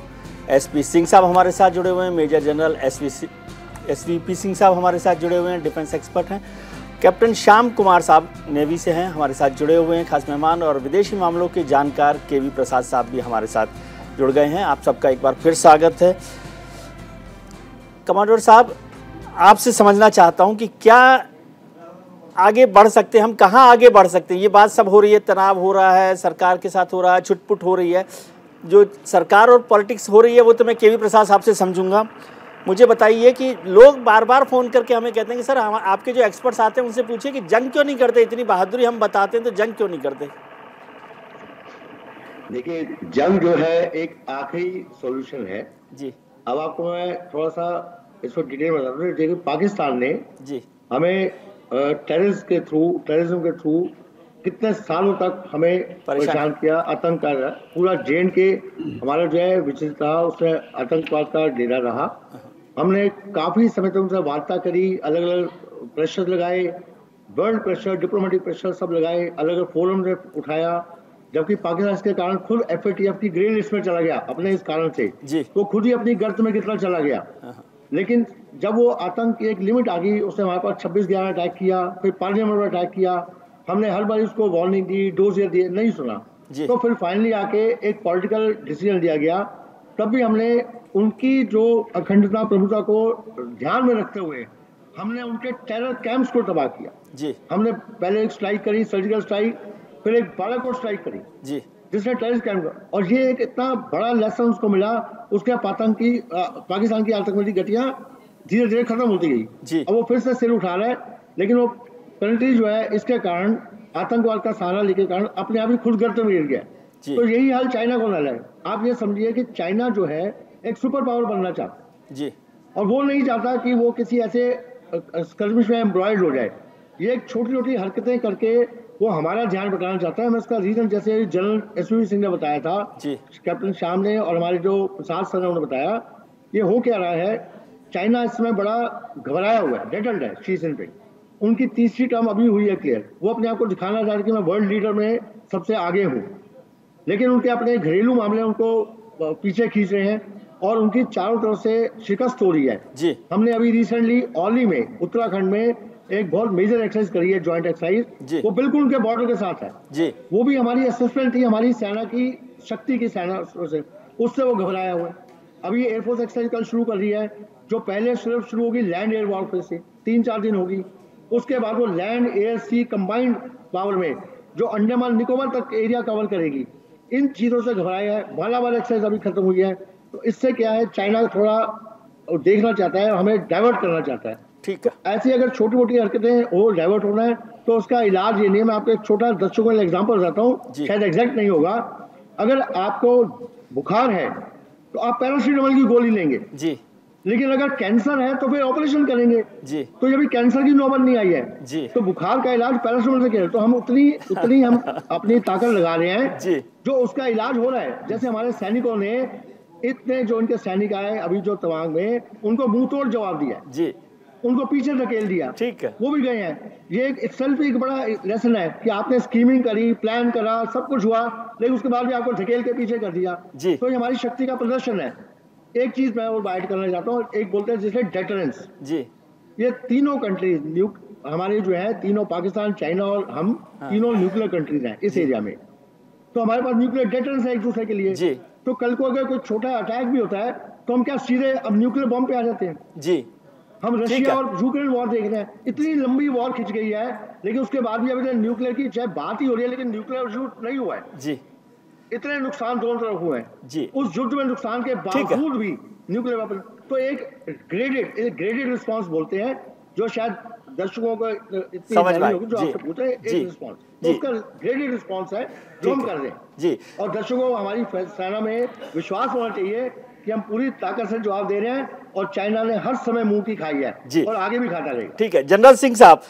S1: एसपी सिंह साहब हमारे साथ जुड़े हुए हैं, मेजर जनरल एसवीपी सिंह साहब हमारे साथ जुड़े हुए हैं, डिफेंस एक्सपर्ट हैं, कैप्टन श्याम कुमार साहब नेवी से हैं हमारे साथ जुड़े हुए हैं खास मेहमान, और विदेशी मामलों के जानकार केवी प्रसाद साहब भी हमारे साथ जुड़ गए हैं। आप सबका एक बार फिर स्वागत है। कमांडर साहब आपसे समझना चाहता हूं कि क्या आगे बढ़ सकते हैं, हम कहां आगे बढ़ सकते हैं। ये बात सब हो रही है, तनाव हो रहा है, सरकार के साथ हो रहा है, छुटपुट हो रही है, जो सरकार और पॉलिटिक्स हो रही है वो तो मैं केवी प्रसाद साहब से समझूंगा। मुझे बताइए कि लोग बार बार फ़ोन करके हमें कहते हैं कि सर हम आपके जो एक्सपर्ट्स आते हैं उनसे पूछिए कि जंग क्यों नहीं करते, इतनी बहादुरी हम बताते हैं तो जंग क्यों नहीं करते।
S8: देखिए जंग जो है एक आखिरी सॉल्यूशन है
S1: जी।
S8: अब आपको मैं थोड़ा सा इसको डिटेल में बताता हूँ। देखिए पाकिस्तान ने
S1: जी
S8: हमें टेररिज्म के थ्रू कितने सालों तक हमें परेशान किया, आतंक का पूरा JNK हमारा जो है विचित्र था, उसमें आतंकवाद का डेरा रहा। हमने काफी समय तक उनसे वार्ता करी, अलग अलग प्रेशर लगाए, वर्ल्ड प्रेशर, डिप्लोमेटिक प्रेशर सब लगाए, अलग अलग फोरम से उठाया, जबकि पाकिस्तान इसके कारण खुद FATF की ग्रे लिस्ट में चला गया अपने इस कारण से, तो खुद ही अपनी गर्त में कितना चला गया। लेकिन जब वो आतंक की एक लिमिट आ गई, उसने हमारे पास 26/11 अटैक किया, फिर पार्लियामेंट में अटैक किया, हमने हर बार उसको वार्निंग दी, डोजियर दिए, नहीं सुना। तो फिर फाइनली आके एक पॉलिटिकल डिसीजन लिया गया। तब भी हमने उनकी जो अखंडता प्रभुता को ध्यान में रखते हुए हमने उनके टेरर कैंप्स को तबाह किया जी। हमने पहले एक स्ट्राइक करी, सर्जिकल स्ट्राइक, फिर एक बालाकोट स्ट्राइक करी जी। जिसने टेररिस्ट कैंप, और ये एक इतना बड़ा लेसन उसको मिला, उसके पाकिस्तान की आतंकवादी गतियां धीरे धीरे खत्म होती गई। अब वो फिर से सिर उठा रहा है, लेकिन वो कंट्री जो है इसके कारण आतंकवाद का सहारा लेके कारण अपने आप ही खुद गर्त में गिर गया। तो यही हाल चाइना को न है। आप ये समझिए कि चाइना जो है एक सुपर पावर बनना चाहता है, और वो नहीं चाहता कि वो किसी ऐसे स्कर्मिश में एम्ब्रॉयड हो जाए। ये एक छोटी छोटी हरकतें करके वो हमारा ध्यान बटाना चाहता है। मैं उसका रीजन, जैसे जनरल एसवी सिंह ने बताया था, कैप्टन श्याम ने और हमारे जो प्रसाद सर ने उन्होंने बताया, ये हो क्या रहा है, चाइना इस समय बड़ा घबराया हुआ है, डेटल्ड है शी जिनपिंग। उनकी तीसरी टर्म अभी हुई है क्लियर, वो अपने आप को दिखाना चाह रहे हैं कि मैं वर्ल्ड लीडर में सबसे आगे हूँ, लेकिन उनके अपने घरेलू मामले उनको पीछे खींच रहे हैं और उनकी चारों तरफ से शिकस्त हो रही है। हमने अभी रिसेंटली औली में, उत्तराखंड में एक बहुत मेजर एक्सरसाइज करी है, ज्वाइंट एक्सरसाइज, वो बिल्कुल उनके बॉर्डर के साथ है। वो भी हमारी असेसमेंट थी, हमारी सेना की शक्ति की सेना से, उससे वो घबराया हुआ है। अभी एयरफोर्स एक्सरसाइज कल शुरू कर रही है, जो पहले सिर्फ शुरू होगी लैंड एयर वॉरफेयर से, 3-4 दिन होगी। उसके बाद वो land air sea combined power में जो अंडमान निकोबार तक एरिया कवर करेगी। इन चीजों से घबराया है। मालाबार एक्सरसाइज अभी खत्म हुई है। तो इससे क्या है, चाइना थोड़ा देखना चाहता है, हमें डाइवर्ट करना चाहता है।
S1: ठीक है,
S8: ऐसी अगर छोटी मोटी हरकतें वो डाइवर्ट होना है तो उसका इलाज ये नहीं है। मैं आपको एक छोटा दर्शकों का एग्जाम्पल बताता हूँ, शायद एग्जैक्ट नहीं होगा। अगर आपको बुखार है तो आप पैरासीटामोल की गोली लेंगे
S1: जी,
S8: लेकिन अगर कैंसर है तो फिर ऑपरेशन करेंगे जी। तो जब कैंसर की नौबत नहीं आई है जी, तो बुखार का इलाज पैरासीटामोल से किया, तो हम उतनी हम अपनी ताकत लगा रहे हैं जी, जो उसका इलाज हो रहा है। जैसे हमारे सैनिकों ने इतने जो उनके सैनिक आए अभी जो तवांग में, उनको मुंह तोड़ जवाब दिया जी, उनको पीछे धकेल दिया, ठीक है, वो भी गए हैं। ये एक सेल्फ एक बड़ा लेसन है कि आपने स्कीमिंग करी, प्लान करा, सब कुछ हुआ, लेकिन उसके बाद भी आपको धकेल के पीछे कर दिया जी। तो ये हमारी शक्ति का प्रदर्शन है। एक चीज मैं और ऐड करना चाहता हूँ, एक बोलते हैं जिसे डेटरेंस जी। ये तीनों कंट्रीज हमारे जो है, तीनों पाकिस्तान, चाइना और हम तीनों न्यूक्लियर कंट्रीज हैं इस एरिया में। तो हमारे पास न्यूक्लियर डेटरेंस है एक दूसरे के लिए जी। तो कल को अगर कोई छोटा अटैक भी होता है तो हम क्या सीधे अब न्यूक्लियर बॉम्ब पे आ जाते हैं जी। हम रशिया और यूक्रेन वॉर देख रहे हैं, इतनी लंबी वॉर खिंच गई है, लेकिन उसके बाद भी अभी न्यूक्लियर की चाहे बात ही हो रही है, लेकिन न्यूक्लियर युद्ध नहीं हुआ है जी। इतने नुकसान दोनों तरफ हुए हैं जी। उस युद्ध में नुकसान के बावजूद भी न्यूक्लियर वेपन, तो एक ग्रेडेड रिस्पांस बोलते हैं, जो शायद दर्शकों को इतनी समझ नहीं होगी, जो आपसे पूछे एक रिस्पांस, तो उसका ग्रेडेड रिस्पांस है जो हम कर रहे हैं जी। और दर्शकों को हमारी सेना में विश्वास होना चाहिए कि हम पूरी ताकत से जवाब दे रहे हैं, और चाइना ने हर समय मुंह की खाई है जी, और आगे भी खाता रहेगा।
S1: ठीक है, जनरल सिंह साहब,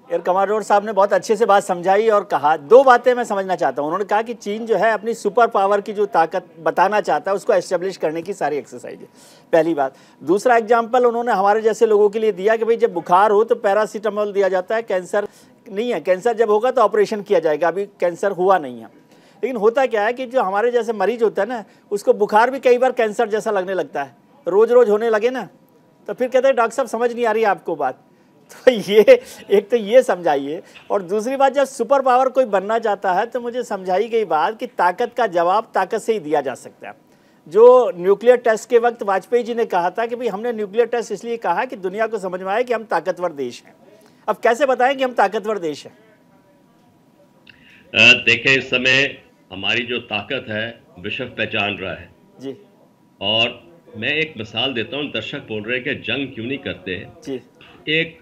S1: एयर कमांडर साहब ने बहुत अच्छे से बात समझाई और कहा, दो बातें मैं समझना चाहता हूं। उन्होंने कहा कि चीन जो है अपनी सुपर पावर की जो ताकत बताना चाहता है, उसको एस्टेब्लिश करने की सारी एक्सरसाइज है, पहली बात। दूसरा एग्जाम्पल उन्होंने हमारे जैसे लोगों के लिए दिया कि भाई जब बुखार हो तो पैरासीटामोल दिया जाता है, कैंसर नहीं है, कैंसर जब होगा तो ऑपरेशन किया जाएगा, अभी कैंसर हुआ नहीं है। लेकिन होता क्या है कि जो हमारे जैसे मरीज होता है ना, उसको बुखार भी कई बार कैंसर जैसा लगने लगता है, रोज रोज होने लगे ना, तो फिर कहते हैं डॉक्टर साहब समझ नहीं आ रही आपको बात। तो ये एक तो ये समझाइए, और दूसरी बात, जब सुपर पावर कोई बनना चाहता है तो मुझे समझाई गई बात कि ताकत का जवाब ताकत से ही दिया जा सकता है। जो न्यूक्लियर टेस्ट के वक्त वाजपेयी जी ने कहा था कि भाई हमने न्यूक्लियर टेस्ट इसलिए कहा कि दुनिया को समझ में आए कि हम ताकतवर देश हैं। अब कैसे बताएं कि हम ताकतवर देश हैं?
S9: देखें, इस समय हमारी जो ताकत है विश्व पहचान रहा है जी। और मैं एक मिसाल देता हूँ, दर्शक बोल रहे हैं कि जंग क्यों नहीं करते जी। एक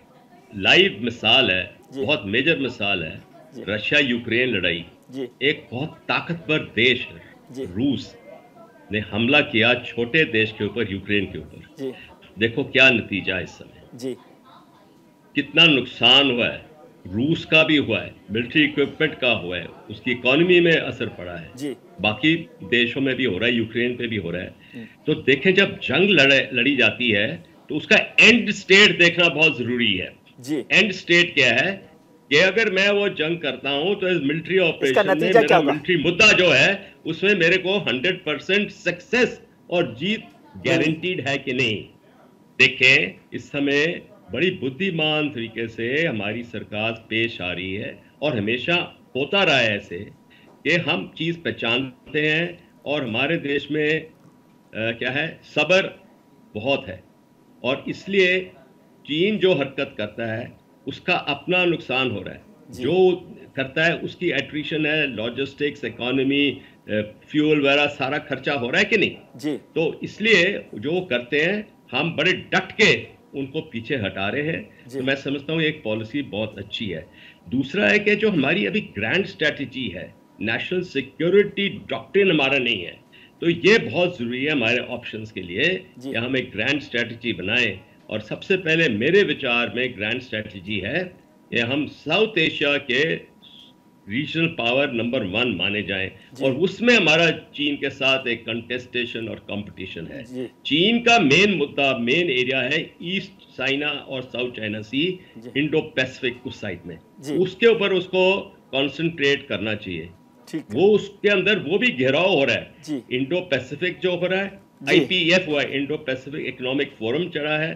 S9: लाइव मिसाल है, बहुत मेजर मिसाल है, रशिया यूक्रेन लड़ाई जी। एक बहुत ताकतवर देश है, रूस ने हमला किया छोटे देश के ऊपर, यूक्रेन के ऊपर। देखो क्या नतीजा है इस समय जी, कितना नुकसान हुआ है, रूस का भी हुआ है, मिलिट्री इक्विपमेंट का हुआ है, उसकी इकोनॉमी में असर पड़ा है जी। बाकी देशों में भी हो रहा है, यूक्रेन पे भी हो रहा है। तो देखें, जब जंग लड़ी जाती है तो उसका एंड स्टेट देखना बहुत जरूरी है जी। एंड स्टेट क्या है कि अगर मैं वो जंग करता हूं तो इस मिलिट्री ऑपरेशन में मेरा मिलिट्री मुद्दा जो है उसमें मेरे को 100% सक्सेस और जीत गारंटीड है कि नहीं। देखें, इस समय बड़ी बुद्धिमान तरीके से हमारी सरकार पेश आ रही है, और हमेशा होता रहा है ऐसे कि हम चीज पहचानते हैं, और हमारे देश में क्या है, सब्र बहुत है, और इसलिए चीन जो हरकत करता है उसका अपना नुकसान हो रहा है। जो करता है उसकी एट्रिशन है, लॉजिस्टिक्स, इकोनॉमी, फ्यूल वगैरह सारा खर्चा हो रहा है कि नहीं
S1: जी।
S9: तो इसलिए जो वो करते हैं हम बड़े डट के उनको पीछे हटा रहे हैं। तो मैं समझता हूँ एक पॉलिसी बहुत अच्छी है। दूसरा है कि जो हमारी अभी ग्रैंड स्ट्रेटजी है, नेशनल सिक्योरिटी डॉक्ट्रिन हमारा नहीं है, तो ये बहुत जरूरी है हमारे ऑप्शंस के लिए कि हम एक ग्रैंड स्ट्रेटजी बनाएं। और सबसे पहले मेरे विचार में ग्रैंड स्ट्रेटजी है कि हम साउथ एशिया के रीजनल पावर नंबर 1 माने जाएं, और उसमें हमारा चीन के साथ एक कंटेस्टेशन और कंपटीशन है। चीन का मेन मुद्दा, मेन एरिया है ईस्ट चाइना और साउथ चाइना सी, इंडो पैसिफिक उस साइड में, उसके ऊपर उसको कंसंट्रेट करना चाहिए। वो उसके अंदर वो भी घेराव हो रहा है। इंडो पैसिफिक जो हो रहा है, IPF हुआ है, इंडो पैसिफिक इकोनॉमिक फोरम चढ़ा है,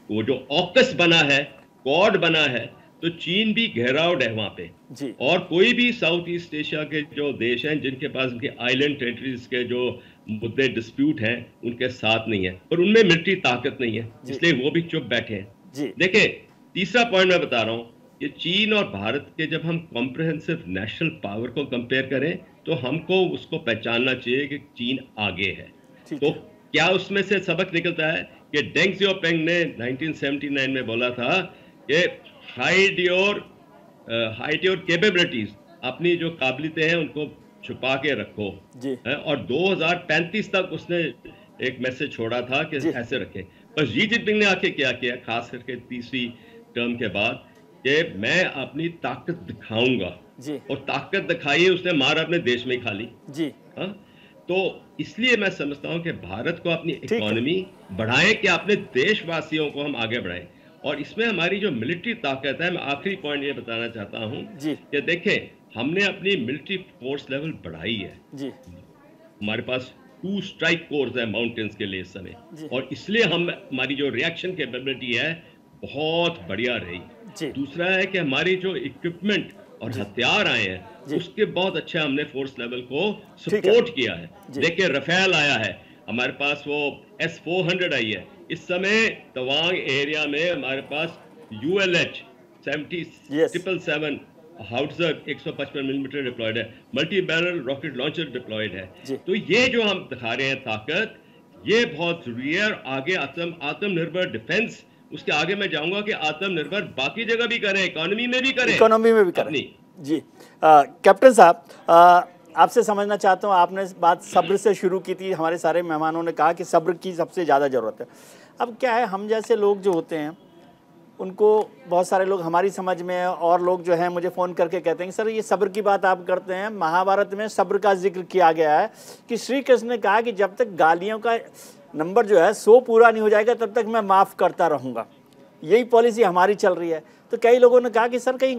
S9: वो जो ऑकस बना है, क्वाड बना है, तो चीन भी घेराव है वहां पे। और कोई भी साउथ ईस्ट एशिया के जो देश हैं जिनके पास उनके आइलैंड टेरिटरीज के जो मुद्दे डिस्प्यूट हैं उनके साथ नहीं है, और उनमें मिलिट्री ताकत नहीं है, इसलिए वो भी चुप बैठे हैं। देखिए तीसरा पॉइंट मैं बता रहा हूं कि चीन और भारत के जब हम कॉम्प्रिहेंसिव नेशनल पावर को कंपेयर करें तो हमको उसको पहचानना चाहिए कि चीन आगे है। तो क्या उसमें से सबक निकलता है कि डेंग सियाओपिंग ने 1979 में बोला था कि हाइड योर कैपेबिलिटीज, अपनी जो काबिलियतें हैं उनको छुपा के रखो और 2035 तक उसने एक मैसेज छोड़ा था कि ऐसे रखें। पर शी जिनपिंग ने आके क्या किया, खास करके तीसरी टर्म के बाद, कि मैं अपनी ताकत दिखाऊंगा, और ताकत दिखाई उसने मार अपने देश में ही खा ली। तो इसलिए मैं समझता हूं कि भारत को अपनी इकोनॉमी बढ़ाएं कि अपने देशवासियों को हम आगे बढ़ाएं, और इसमें हमारी जो मिलिट्री ताकत है, मैं आखिरी पॉइंट ये बताना चाहता हूं कि देखें हमने अपनी मिलिट्री फोर्स लेवल बढ़ाई है। हमारे पास 2 स्ट्राइक कोर्स है माउंटेन्स के लिए इस समय, और इसलिए हमारी जो रिएक्शन कैपेबिलिटी है बहुत बढ़िया रही। दूसरा है कि हमारी जो इक्विपमेंट और हथियार आए हैं उसके बहुत अच्छा हमने फोर्स लेवल को सपोर्ट किया है। देखिए रफेल आया है, हमारे पास वो S-400 आई है, इस समय तवांग एरिया में हमारे पास ULH 777 हाउट्जर 155 मिलीमीटर डिप्लॉयड है, multi barrel rocket launcher deployed है। तो ये जो हम दिखा रहे हैं ताकत, ये बहुत जरूरी है। आगे आत्मनिर्भर डिफेंस, उसके आगे मैं जाऊंगा कि आत्मनिर्भर बाकी जगह भी करें, इकोनॉमी में भी करें, जी।
S1: कैप्टन साहब, आपसे समझना चाहता हूँ, आपने बात सब्र से शुरू की थी, हमारे सारे मेहमानों ने कहा कि सब्र की सबसे ज़्यादा ज़रूरत है। अब क्या है, हम जैसे लोग जो होते हैं उनको बहुत सारे लोग हमारी समझ में, और लोग जो हैं मुझे फ़ोन करके कहते हैं कि सर ये सब्र की बात आप करते हैं, महाभारत में सब्र का जिक्र किया गया है कि श्री कृष्ण ने कहा कि जब तक गालियों का नंबर जो है 100 पूरा नहीं हो जाएगा तब तक मैं माफ़ करता रहूँगा। यही पॉलिसी हमारी चल रही है। तो कई लोगों ने कहा कि सर कहीं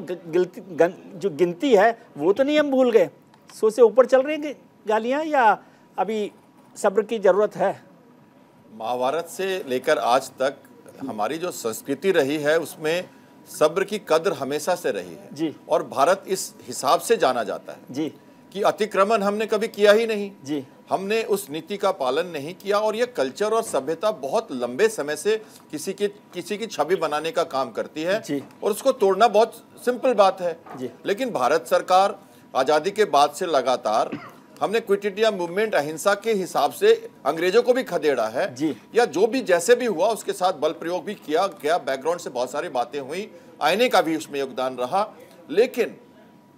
S1: जो गिनती है वो तो नहीं हम भूल गए, 100 से ऊपर चल रही हैं गालियाँ, या अभी सब्र की ज़रूरत है?
S3: महाभारत से लेकर आज तक हमारी जो संस्कृति रही है उसमें सब्र की कद्र हमेशा से रही है
S1: जी।
S3: और भारत इस हिसाब से जाना जाता है
S1: जी
S3: कि अतिक्रमण हमने कभी किया ही नहीं
S1: जी।
S3: हमने उस नीति का पालन नहीं किया, और ये कल्चर और सभ्यता बहुत लंबे समय से किसी की छवि बनाने का काम करती है
S1: जी।
S3: और उसको तोड़ना बहुत सिंपल बात है
S1: जी।
S3: लेकिन भारत सरकार आज़ादी के बाद से लगातार हमने क्विट इंडिया मूवमेंट अहिंसा के हिसाब से अंग्रेजों को भी खदेड़ा है
S1: जी।
S3: या जो भी जैसे भी हुआ उसके साथ बल प्रयोग भी किया गया, बैकग्राउंड से बहुत सारी बातें हुई, आईने का भी उसमें योगदान रहा। लेकिन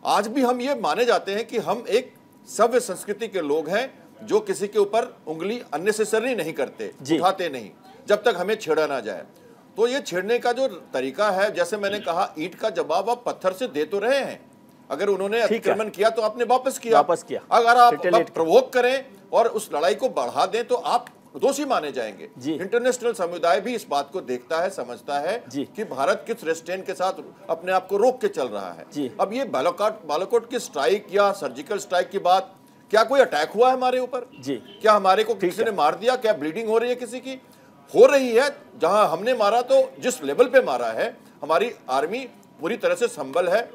S3: आज भी हम ये माने जाते हैं कि हम एक सभ्य संस्कृति के लोग हैं जो किसी के ऊपर उंगली अननेसेसरी नहीं करते, उठाते नहीं जब तक हमें छेड़ा ना जाए। तो ये छेड़ने का जो तरीका है, जैसे मैंने कहा, ईंट का जवाब आप पत्थर से दे तो रहे हैं। अगर उन्होंने अतिक्रमण किया तो आपने वापस किया। अगर आप प्रवोक करें और उस लड़ाई को बढ़ा दें तो आप दोषी माने जाएंगे। इंटरनेशनल समुदाय भी इस बात को देखता है, समझता है कि भारत किस रेस्ट्रेंट के साथ अपने आप को रोक के चल रहा है। अब ये बालाकोट की स्ट्राइक या सर्जिकल स्ट्राइक की बात, क्या कोई अटैक हुआ है हमारे ऊपर? क्या हमारे को किसी ने मार दिया? क्या ब्लीडिंग हो रही है किसी की? हो रही है। जहां हमने मारा तो जिस लेवल पे मारा है, हमारी आर्मी पूरी तरह से संबल है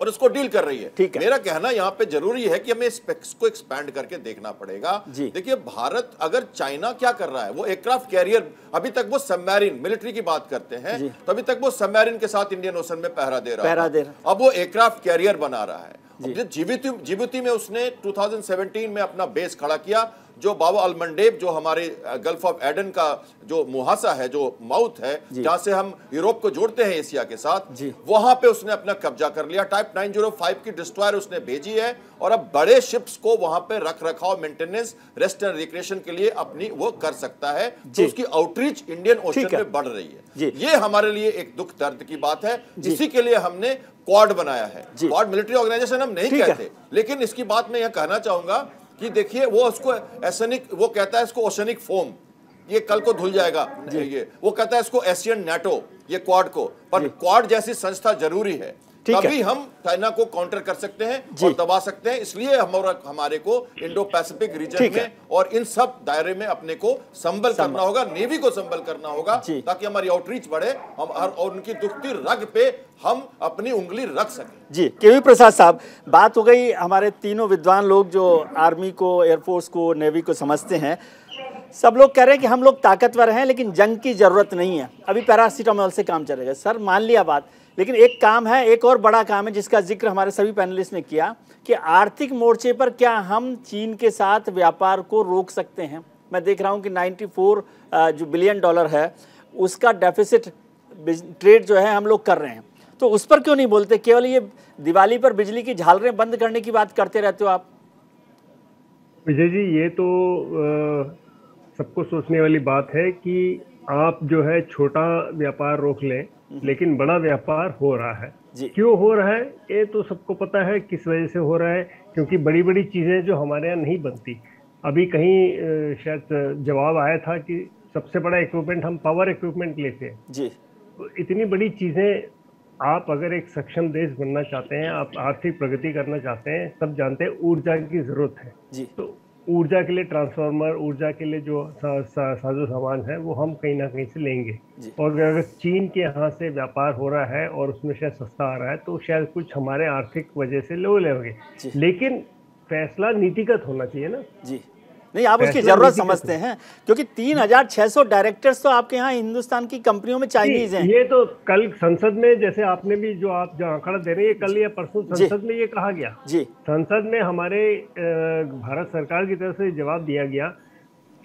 S3: और उसको डील कर रही है।
S1: ठीक है।
S3: मेरा कहना यहाँ पे जरूरी है कि हमें स्पेक्स को एक्सपैंड करके देखना पड़ेगा। देखिए भारत, अगर चाइना क्या कर रहा है, वो एयरक्राफ्ट कैरियर, अभी तक वो सबमरीन मिलिट्री की बात करते हैं तो अभी तक वो सबमरीन के साथ इंडियन ओशन में पहरा दे रहा है, अब वो एयरक्राफ्ट कैरियर बना रहा है। जिबूती में उसने 2017 में अपना बेस खड़ा किया, जो बाबा अलमंडेब, जो हमारे गल्फ ऑफ एडन का जो मुहासा है, जो माउथ है जहां से हम यूरोप को जोड़ते हैं एशिया के साथ, वहां पे उसने अपना कब्जा कर लिया। टाइप 905 की डिस्ट्रॉयर उसने भेजी है और अब बड़े शिप्स को वहां पे रख रखाव, मेंटेनेंस, रेस्ट एंड रिक्रिएशन के लिए अपनी वो कर सकता है, तो उसकी आउटरीच इंडियन ओशन में बढ़ रही है। ये हमारे लिए एक दुख दर्द की बात है। इसी के लिए हमने क्वाड बनाया है। क्वाड मिलिट्री ऑर्गेनाइजेशन हम नहीं कहते, लेकिन इसकी बात मैं यह कहना चाहूंगा कि देखिए वो उसको एसेनिक, वो कहता है इसको ओशनिक फोम, ये कल को धुल जाएगा, ये वो कहता है इसको एशियन नेटो, ये क्वाड को, पर क्वाड जैसी संस्था जरूरी है, तभी हम चाइना को काउंटर कर सकते हैं और दबा सकते हैं। इसलिए हमारे को इंडो पैसिफिक रीजन में और इन सब दायरे में अपने को संबल करना होगा, नेवी को संबल करना होगा, ताकि हमारी आउटरीच बढ़े और उनकी दुखती रग पे हम अपनी उंगली रख सकें।
S1: जी, केवी प्रसाद साहब, बात हो गई हमारे तीनों विद्वान लोग जो आर्मी को, एयरफोर्स को, नेवी को समझते हैं। सब लोग कह रहे हैं कि हम लोग ताकतवर हैं लेकिन जंग की जरूरत नहीं है, अभी पैरासीटामोल से काम चलेगा। सर मान लिया बात, लेकिन एक काम है, एक और बड़ा काम है जिसका जिक्र हमारे सभी पैनलिस्ट ने किया कि आर्थिक मोर्चे पर क्या हम चीन के साथ व्यापार को रोक सकते हैं। मैं देख रहा हूं कि 94 जो बिलियन डॉलर है उसका डेफिसिट ट्रेड जो है हम लोग कर रहे हैं, तो उस पर क्यों नहीं बोलते? केवल ये दिवाली पर बिजली की झालरें बंद करने की बात करते रहते हो आप।
S10: विजय जी, ये तो सबको सोचने वाली बात है कि आप जो है छोटा व्यापार रोक लें, लेकिन बड़ा व्यापार हो रहा है। क्यों हो रहा है ये तो सबको पता है, किस वजह से हो रहा है, क्योंकि बड़ी बड़ी चीज़ें जो हमारे यहाँ नहीं बनती। अभी कहीं शायद जवाब आया था कि सबसे बड़ा इक्विपमेंट हम पावर इक्विपमेंट लेते हैं जी। तो इतनी बड़ी चीज़ें, आप अगर एक सक्षम देश बनना चाहते हैं, आप आर्थिक प्रगति करना चाहते हैं, सब जानते हैं ऊर्जा की ज़रूरत है जी। तो ऊर्जा के लिए ट्रांसफार्मर, ऊर्जा के लिए जो साजो सामान है वो हम कहीं ना कहीं से लेंगे। और अगर चीन के यहाँ से व्यापार हो रहा है और उसमें शायद सस्ता आ रहा है तो शायद कुछ हमारे आर्थिक वजह से ले लेंगे, लेकिन फैसला नीतिगत होना चाहिए ना जी।
S1: नहीं, आप उसकी जरूरत समझते हैं, क्योंकि 3600 डायरेक्टर्स तो आपके यहाँ हिंदुस्तान की कंपनियों में चाइनीज हैं।
S10: ये तो कल संसद में, जैसे आपने भी जो आप जो आंकड़ा दे रहे हैं, कल या परसों संसद में ये कहा गया जी। संसद में हमारे भारत सरकार की तरफ से जवाब दिया गया,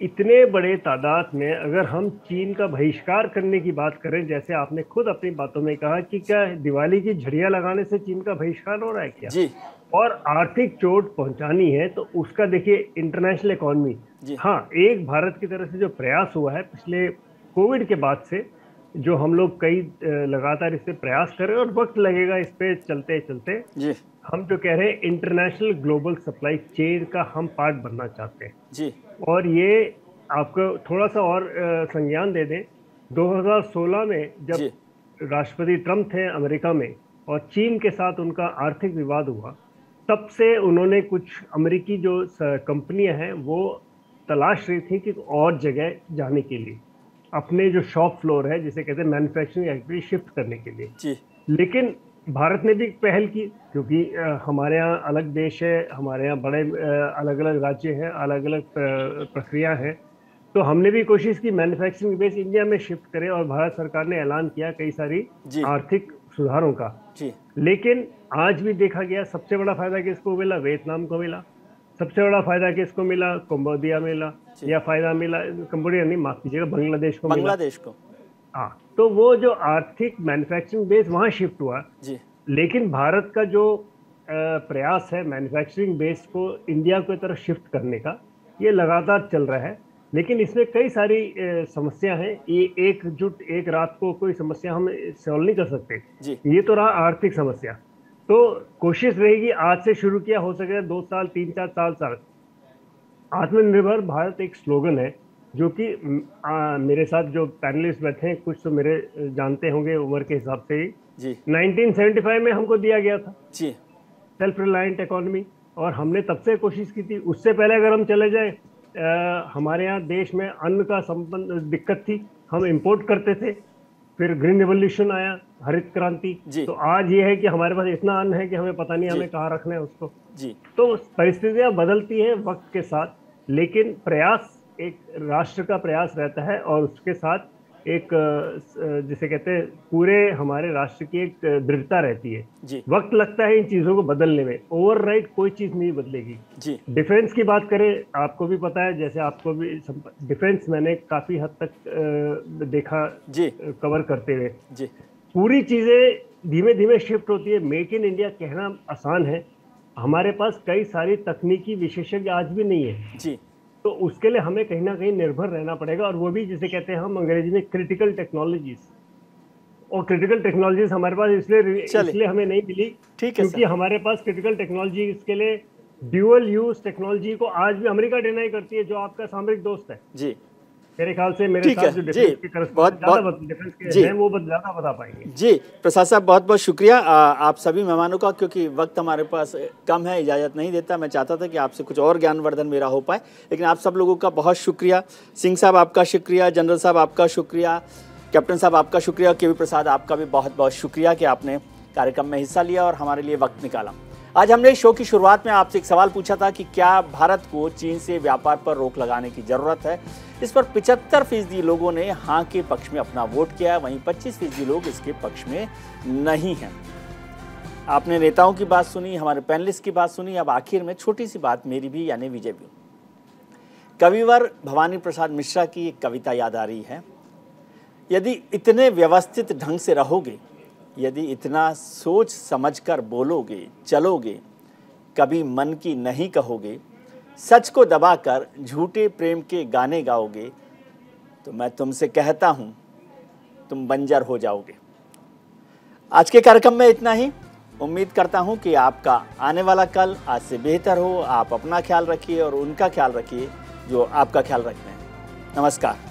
S10: इतने बड़े तादाद में अगर हम चीन का बहिष्कार करने की बात करें, जैसे आपने खुद अपनी बातों में कहा कि क्या दिवाली की झड़ियां लगाने से चीन का बहिष्कार हो रहा है क्या जी, और आर्थिक चोट पहुंचानी है तो उसका देखिए इंटरनेशनल इकोनॉमी। हाँ, एक भारत की तरफ से जो प्रयास हुआ है पिछले कोविड के बाद से, जो हम लोग कई लगातार इस पे प्रयास कर रहे हैं और वक्त लगेगा इस पे चलते चलते जी। हम जो कह रहे हैं इंटरनेशनल ग्लोबल सप्लाई चेन का हम पार्ट बनना चाहते हैं जी। और ये आपको थोड़ा सा और संज्ञान दे दें, 2016 में जब राष्ट्रपति ट्रम्प थे अमेरिका में और चीन के साथ उनका आर्थिक विवाद हुआ, तब से उन्होंने कुछ अमेरिकी जो कंपनियां हैं वो तलाश रही थी कि और जगह जाने के लिए, अपने जो शॉप फ्लोर है जिसे कहते हैं मैन्युफैक्चरिंग एक्टिविटी शिफ्ट करने के लिए जी। लेकिन भारत ने भी पहल की, क्योंकि हमारे यहाँ अलग देश है, हमारे यहाँ बड़े अलग अलग राज्य हैं, अलग अलग प्रक्रिया है, तो हमने भी कोशिश की मैन्युफैक्चरिंग बेस इंडिया में शिफ्ट करें और भारत सरकार ने ऐलान किया कई सारी आर्थिक सुधारों का जी। लेकिन आज भी देखा गया सबसे बड़ा फायदा किसको मिला? वियतनाम को मिला। सबसे बड़ा फायदा किसको मिला? कंबोडिया मिला, या फायदा मिला कंबोडिया नहीं, माफ कीजिएगा, बांग्लादेश को, बांग्लादेश को। हाँ, तो वो जो आर्थिक मैन्युफैक्चरिंग बेस वहाँ शिफ्ट हुआ जी। लेकिन भारत का जो प्रयास है मैन्युफैक्चरिंग बेस को इंडिया की तरफ शिफ्ट करने का, ये लगातार चल रहा है। लेकिन इसमें कई सारी समस्या हैं, ये एक रात को कोई समस्या हम सॉल्व नहीं कर सकते जी। ये तो रहा आर्थिक समस्या, तो कोशिश रहेगी आज से शुरू किया, हो सके 2 साल 3-4 साल। आत्मनिर्भर भारत एक स्लोगन है जो कि मेरे साथ जो पैनलिस्ट बैठे हैं कुछ तो मेरे जानते होंगे उम्र के हिसाब से ही जी। 1975 में हमको दिया गया था जी, सेल्फ रिलायंट इकोनॉमी, और हमने तब से कोशिश की थी। उससे पहले अगर हम चले जाए, हमारे यहाँ देश में अन्न का संबंध दिक्कत थी, हम इंपोर्ट करते थे, फिर ग्रीन रिवॉल्यूशन आया, हरित क्रांति। तो आज ये है कि हमारे पास इतना अन्न है कि हमें पता नहीं हमें कहाँ रखना है उसको। तो परिस्थितियां बदलती हैं वक्त के साथ, लेकिन प्रयास एक राष्ट्र का प्रयास रहता है और उसके साथ एक जिसे कहते हैं पूरे हमारे राष्ट्र की एक दृढ़ता रहती है। वक्त लगता है इन चीज़ों को बदलने में, ओवरनाइट कोई चीज़ नहीं बदलेगी। डिफेंस की बात करें, आपको भी पता है, जैसे आपको भी डिफेंस मैंने काफ़ी हद तक देखा कवर करते हुए, पूरी चीज़ें धीमे धीमे शिफ्ट होती है। मेक इन इंडिया कहना आसान है, हमारे पास कई सारी तकनीकी विशेषज्ञ आज भी नहीं है तो उसके लिए हमें कहीं ना कहीं निर्भर रहना पड़ेगा, और वो भी जिसे कहते हैं हम अंग्रेजी में क्रिटिकल टेक्नोलॉजीज। और क्रिटिकल टेक्नोलॉजीज हमारे पास इसलिए हमें नहीं मिली क्योंकि हमारे पास क्रिटिकल टेक्नोलॉजी के लिए ड्यूअल यूज टेक्नोलॉजी को आज भी अमेरिका डिनाई करती है, जो आपका सामरिक दोस्त है।
S1: जी,
S10: मेरे ख्याल से मेरे साथ जो डिफेंस के डिफेंस के हैं वो ज़्यादा बता पाएंगे।
S1: जी प्रसाद साहब, बहुत बहुत शुक्रिया आप सभी मेहमानों का, क्योंकि वक्त हमारे पास कम है, इजाज़त नहीं देता। मैं चाहता था कि आपसे कुछ और ज्ञानवर्धन मेरा हो पाए, लेकिन आप सब लोगों का बहुत शुक्रिया। सिंह साहब आपका शुक्रिया, जनरल साहब आपका शुक्रिया, कैप्टन साहब आपका शुक्रिया, के वी प्रसाद आपका भी बहुत बहुत शुक्रिया कि आपने कार्यक्रम में हिस्सा लिया और हमारे लिए वक्त निकाला। आज हमने इस शो की शुरुआत में आपसे एक सवाल पूछा था कि क्या भारत को चीन से व्यापार पर रोक लगाने की जरूरत है। इस पर 75% लोगों ने हाँ के पक्ष में अपना वोट किया, वहीं 25% लोग इसके पक्ष में नहीं हैं। आपने नेताओं की बात सुनी, हमारे पैनलिस्ट की बात सुनी, अब आखिर में छोटी सी बात मेरी भी, यानी विजय भी। कविवर भवानी प्रसाद मिश्रा की एक कविता याद आ रही है, यदि इतने व्यवस्थित ढंग से रहोगे, यदि इतना सोच समझकर बोलोगे चलोगे, कभी मन की नहीं कहोगे, सच को दबाकर झूठे प्रेम के गाने गाओगे, तो मैं तुमसे कहता हूं तुम बंजर हो जाओगे। आज के कार्यक्रम में इतना ही। उम्मीद करता हूं कि आपका आने वाला कल आज से बेहतर हो। आप अपना ख्याल रखिए और उनका ख्याल रखिए जो आपका ख्याल रखते हैं। नमस्कार।